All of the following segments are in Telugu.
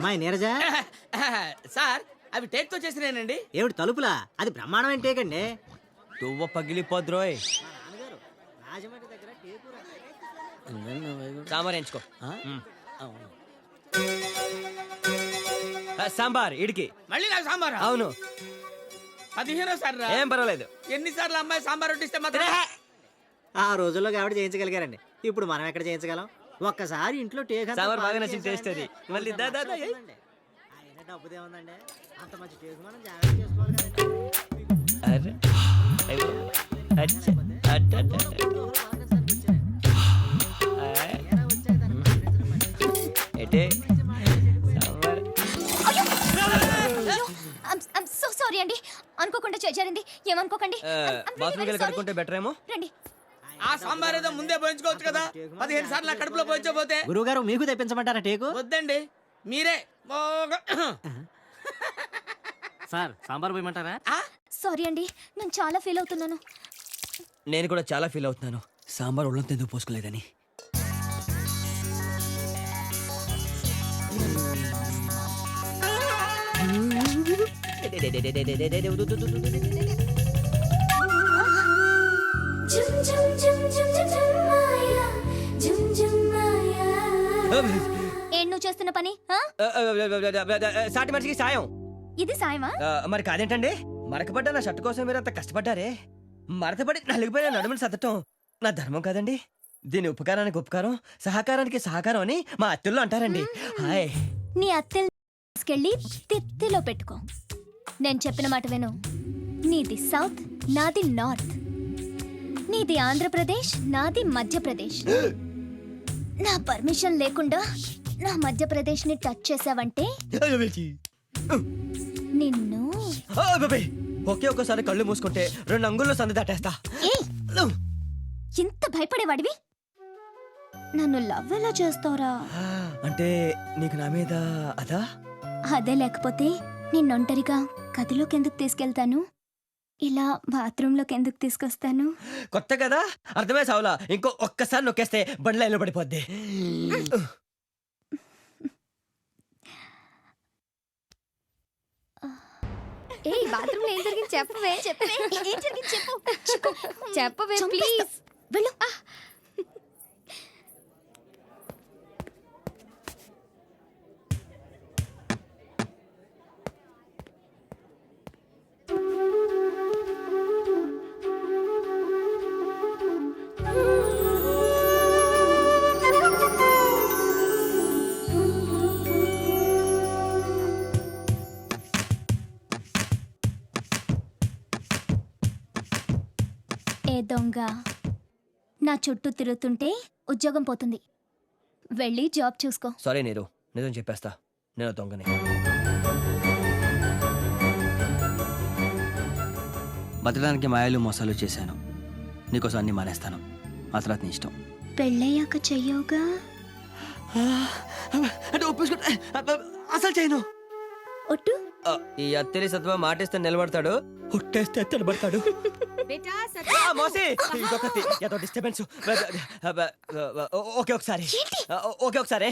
అమ్మాయి నీరజ సార్ అవి టేక్ తో చేసినేనండి. ఏమిటి తలుపులా? అది బ్రహ్మాండమైన టేక్ అండి. తువ్వ పగిలిపోద్రోయ్. రాజమండ్రి దగ్గర టేకు సాంబార్ ఎంచుకో. సాంబార్ ఇడికి. మళ్ళీ నాకు సాంబార్? అవును. 15 సార్. ఏం పర్వాలేదు. ఎన్నిసార్లు అమ్మాయి సాంబార్ వడ్డిస్తే మాత్రం ఆ రోజుల్లో కాబట్టి చేయించగలిగారండి. ఇప్పుడు మనం ఎక్కడ చేయించగలం? ఒక్కసారి ఇంట్లో టేక్ సాంబార్ బాగా నచ్చిన టేస్ట్ అది. మళ్ళీ దా దా దా. అయినా డబ్బుదే ఉందండి. అంత మంచి టేకు మనం జాగ్రత్త చేసుకోవాలి కదండి. అరే అయ్యో. అచ్చా. అట్ట అట్ట. ఎటే సాంబార్. సో సారీ అండి, అనుకోకుండా చేజారింది, ఏమనుకోకండి. బాత్రూమ్కి వెళ్ళి కడుక్కుంటే బెటర్ ఏమో. రండి. ఆ సాంబార్ ఏదో ముందే పోయించుకోవచ్చు కదా. 15 సార్లు నా కడుపులో పోయించబోతే. గురువు గారు మీకు తెప్పించమంటారా టేకు? వద్దండి, మీరే సార్ సాంబార్ పోయమంటారా? సారీ అండి, నేను చాలా ఫీల్ అవుతున్నాను. నేను కూడా చాలా ఫీల్ అవుతున్నాను. సాంబార్ ఒళ్ళంతా ఎందుకు పోసుకోలేదని. ఏం నువ్వు చేస్తున్న పని? సాటి మనిషికి సాయం. ఇది సాయమా? మరి కాదేంటండి? మరకపడ్డ నా షర్ట్ కోసం మీరు అంత కష్టపడ్డారే. మరతపడి నలిగిపోయిన నడుములు సతటం నా ధర్మం కాదండి. దీని ఉపకారానికి ఉపకారం, సహకారానికి సహకారం అని మా అత్తుల్లో అంటారండి. హాయ్. నీ అత్తెల్ని తీసుకెళ్ళి తిత్తిలో పెట్టుకో. నేను చెప్పిన మాట విను. నీది సౌత్, నాది నార్త్. నీది ఆంధ్రప్రదేశ్, నాది మధ్యప్రదేశ్. నా పర్మిషన్ లేకుండా నా మధ్యప్రదేశ్ ని టచ్ చేసావంటే నిన్ను ఒకే ఒక్కసారి కళ్ళు మూసుకుంటే 2 అంగుల్లో సందు దాటేస్తా. ఏయ్, ఇంత భయపడేవాడివి నన్ను లవ్ ఎలా చేస్తావురా? అంటే నీకు నా మీద అదా? అదే లేకపోతే నిన్నొంటరిగా గదిలోకి ఎందుకు తీసుకెళ్తాను? ఇలా బాత్రూంలోకి ఎందుకు తీసుకొస్తాను? కొత్త కదా, అర్థమే సావులా. ఇంకో ఒక్కసారి నొక్కేస్తే బండ్ల ఇల్లు పడిపోద్ది. ఏయ్, బాత్రూంలో ఏం జరిగింది చెప్పవే. చెప్పవే, ఏం జరిగింది చెప్పు. చెప్పవే ప్లీజ్. వెళ్ళు. దొంగ నా చుట్టూ తిరుగుతుంటే ఉద్యోగం పోతుంది. వెళ్ళి జాబ్ చూసుకో. సారీ నీరు, నిజం చెప్పేస్తా, నేను దొంగని. బతకడానికి మాయలు మోసాలు చేశాను. నీకోసం అన్ని మానేస్తాను. ఆ తర్వాత నీ ఇష్టం. పెళ్ళయ్యాక చెయ్యవుగా? అసలు చేయను. ఒట్టు. ఈ అత్తరి సత్వ మాటేస్తే నిలబడతాడు, ఒట్టేస్తే తినబడతాడు. డిస్టర్బెన్స్. ఓకే ఒకసారి. ఓకే ఒకసారి.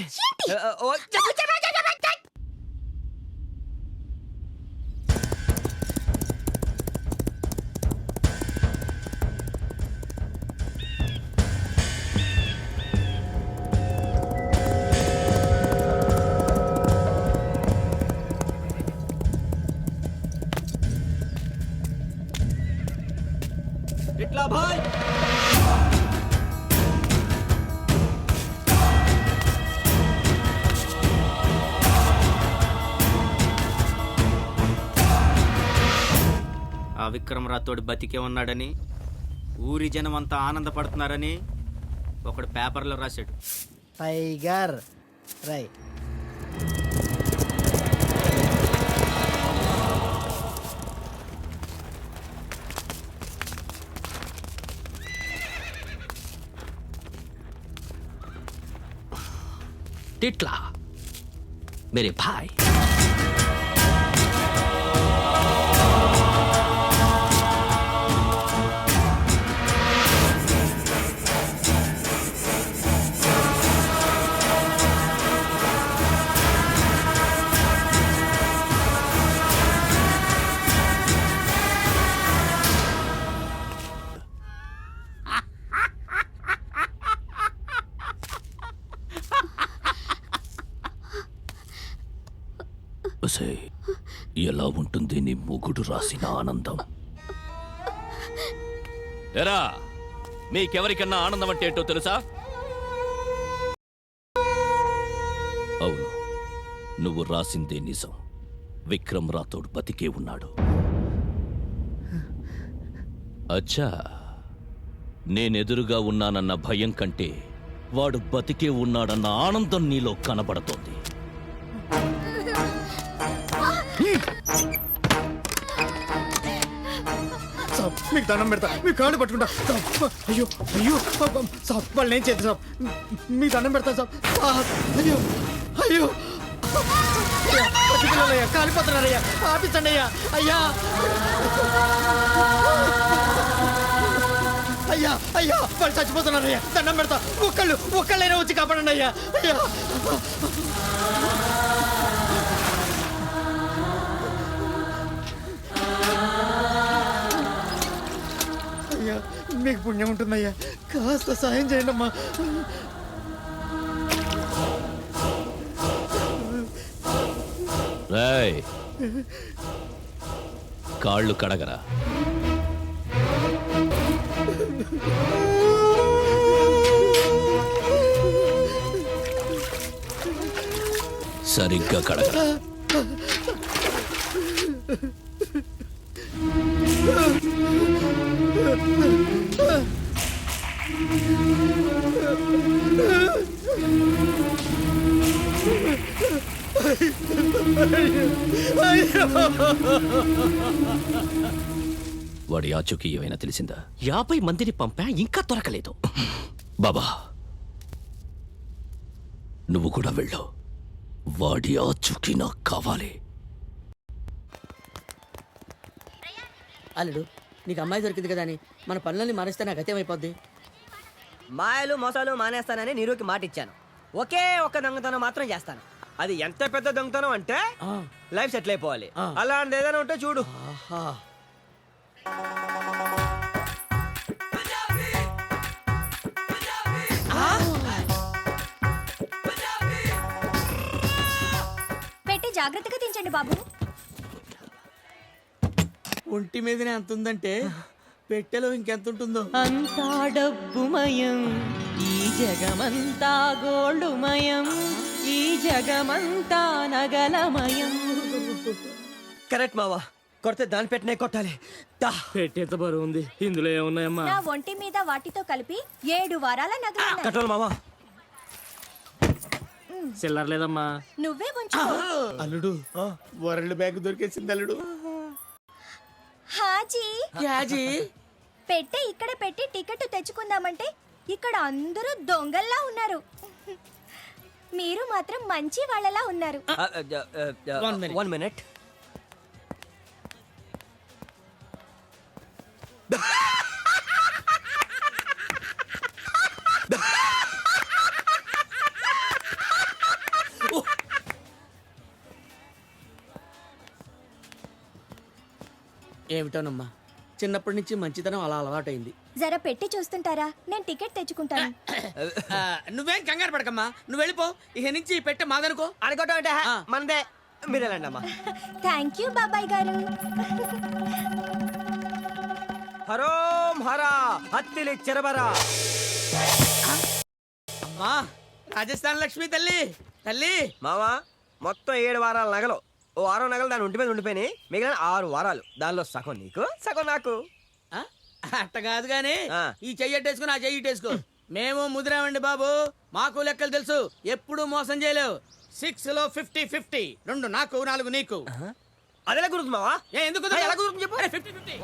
ఇట్లా భాయ్. ఆ విక్రమ్ రాథోడ్ బతికే ఉన్నాడని, ఊరి జనం అంతా ఆనందపడుతున్నారని ఒకడు పేపర్లో రాశాడు. టైగర్ రై. टिटला मेरे भाई. ఒక్కసే ఎలా ఉంటుంది నీ మొగుడు రాసిన ఆనందం? ఎరా, మీకెవరికన్నా ఆనందం అంటే ఏంటో తెలుసా? అవును, నువ్వు రాసిందే నిజం. విక్రమ్ రాథోడ్ బతికే ఉన్నాడు. అచ్చా, నేనెదురుగా ఉన్నానన్న భయం కంటే వాడు బతికే ఉన్నాడన్న ఆనందం నీలో కనబడుతోంది. మీకు దండం పెడతా, మీ కాళ్ళు పట్టుకుంటా. అయ్యో అయ్యో సాబ్, వాళ్ళు ఏం చేద్దాం సాబ్, మీ దండం పెడతా సాబ్. అయ్యో అయ్యో పిల్లలయ్యా, కాలిపోతున్నారయ్యా, ఆపించండి అయ్యా. అయ్యా అయ్యా అయ్యా, వాళ్ళు చచ్చిపోతున్నారయ్యా, దండం పెడతా. ఒక్కళ్ళైనా వచ్చి కాపాడండి అయ్యా. అయ్యా అయ్యా, మీకు పుణ్యం ఉంటుందయ్యా, కాస్త సాయం చేయండి అమ్మా. రేయ్, కాళ్ళు కడగరా. సరిగ్గా కడగరా. వాడి ఆచూకీ ఏమైనా తెలిసిందా? 50 మందిని పంపా, ఇంకా దొరకలేదు. బాబా, నువ్వు కూడా వెళ్ళు. వాడి ఆచూకీ నాకు కావాలి. అల్లుడు, నీకు అమ్మాయి దొరికింది కదా అని మన పనులన్నీ మానేస్తే నాకు గతేమైపోద్ది. మాయలు మోసాలు మానేస్తానని నీరుకి మాట ఇచ్చాను. ఒకే ఒక్క దొంగతనం మాత్రం చేస్తాను. అది ఎంత పెద్ద దొంగతనం అంటే లైఫ్ సెటిల్ అయిపోవాలి. అలాంటి ఏదైనా ఉంటే చూడు. పెట్టి జాగ్రత్తగా దించండి బాబు. ఒంటి మీదనే అంత ఉందంటే పెట్టెలో ఇంకెంత ఉంటుందో. అంతా డబ్బుమయం, ఈ జగమంతా గోల్డుమయం, ఈ జగమంతా నగలమయం. కరెక్ట్ మావా, కొడితే దాని పెట్టినే కొట్టాలి. దా. పెట్టేంత బరువు ఉంది, ఇందులో ఏమున్నాయమ్మా? నా ఒంటి మీద వాటితో కలిపి 7 వారాల నగలు. కట్టాలి మావా. చిల్లర లేదమ్మా. నువ్వే ఉంచు. అల్లుడు, వరల్డ్ బ్యాంక్ దొరికేసింది అల్లుడు. హాజీ, యాజీ, పెట్టే ఇక్కడ పెట్టి టికెట్ తెచ్చుకుందామంటే ఇక్కడ అందరూ దొంగల్లా ఉన్నారు. మీరు మాత్రం మంచి వాళ్ళలా ఉన్నారు. 1 మినిట్. ఏమిటోనమ్మా, చిన్నప్పటి నుంచి మంచితనం అలా అలవాటైంది. జర పెట్టి చూస్తుంటారా? నేను టికెట్ తెచ్చుకుంటాను. నువ్వేం కంగారు పడకమ్మా, నువ్వు వెళ్ళిపో. ఇక నుంచి ఈ పెట్టె మాదనుకో. అనుకోవటం అంటే మనదే. మీరు వెళ్ళండి అమ్మా. థ్యాంక్ యూ బాబాయ్ గారు. హరోం హరా హత్తిలి చెరబరా. అమ్మా, రాజస్థాన్ లక్ష్మి తల్లి తల్లి. మావా, మొత్తం 7 వారాల నగలు. ఓ 6 నగలు దాని ఒంటి మీద ఉండిపోయినాయి. మిగిలిన 6 వారాలు. దానిలో సగం నీకు, సగం నాకు. అట్ట కాదు గాని ఈ చెయ్యట్టేసుకుని ఆ చెయ్యిటేసుకో. మేము ముదిరామండి బాబు, మాకు లెక్కలు తెలుసు. ఎప్పుడు మోసం చేయలేవు. 6 లో 50-50. 2 నాకు 4 నీకు. అదేలా గుర్తు మావా? ఎందుకు ఎలా కుదురుతుంది చెప్పు? 50-50.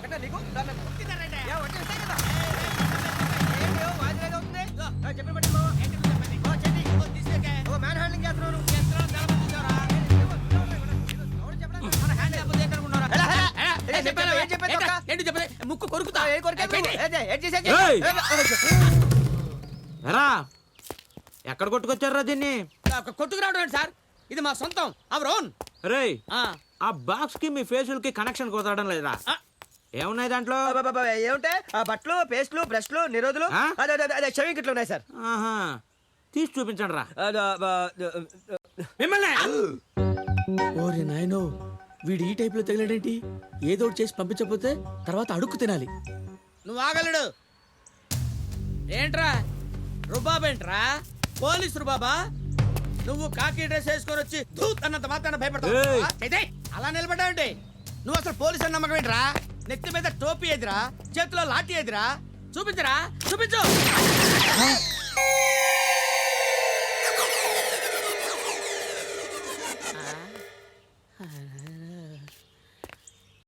ముక్కు కొరుకుతా. ఎక్కడ కొట్టుకొచ్చారా దీన్ని? కొట్టుకురావడం ఏంటి సార్, ఇది మా సొంతం. Our own. రేయ్, ఆ బాక్స్ కి మీ ఫేషియల్ కి కనెక్షన్ కుదరడం లేదా? ఏమున్నాయి దాంట్లో? ఏముంటే ఆ బట్టలు, పేస్ట్లు, బ్రష్లు, నిరోధులు, అదే షవింగ్ కిట్లు ఉన్నాయి సార్. తీసి చూపించండి రా. అద- బ- మిమ్మల్ని ఓరి నాయనో వీడు ఈ టైప్ లో తగిలాడేంటి ఏదో ఒకటి చేసి పంపించకపోతే తర్వాత అడుక్కు తినాలి. నువ్వు ఆగలడు ఏంట్రా రుబాబేంట్రా పోలీస్ రుబాబా నువ్వు కాకి డ్రెస్ వేసుకొని వచ్చి ధూత్ అన్నంత మాత్రాన భయపడతావు అలా నిలబడ్డావంటే నువ్వు అసలు పోలీస్ అని నమ్మకం ఏంట్రా నెత్తి మీద టోపీ ఎదురా చేతిలో లాఠీ ఎదురా చూపించరా చూపించు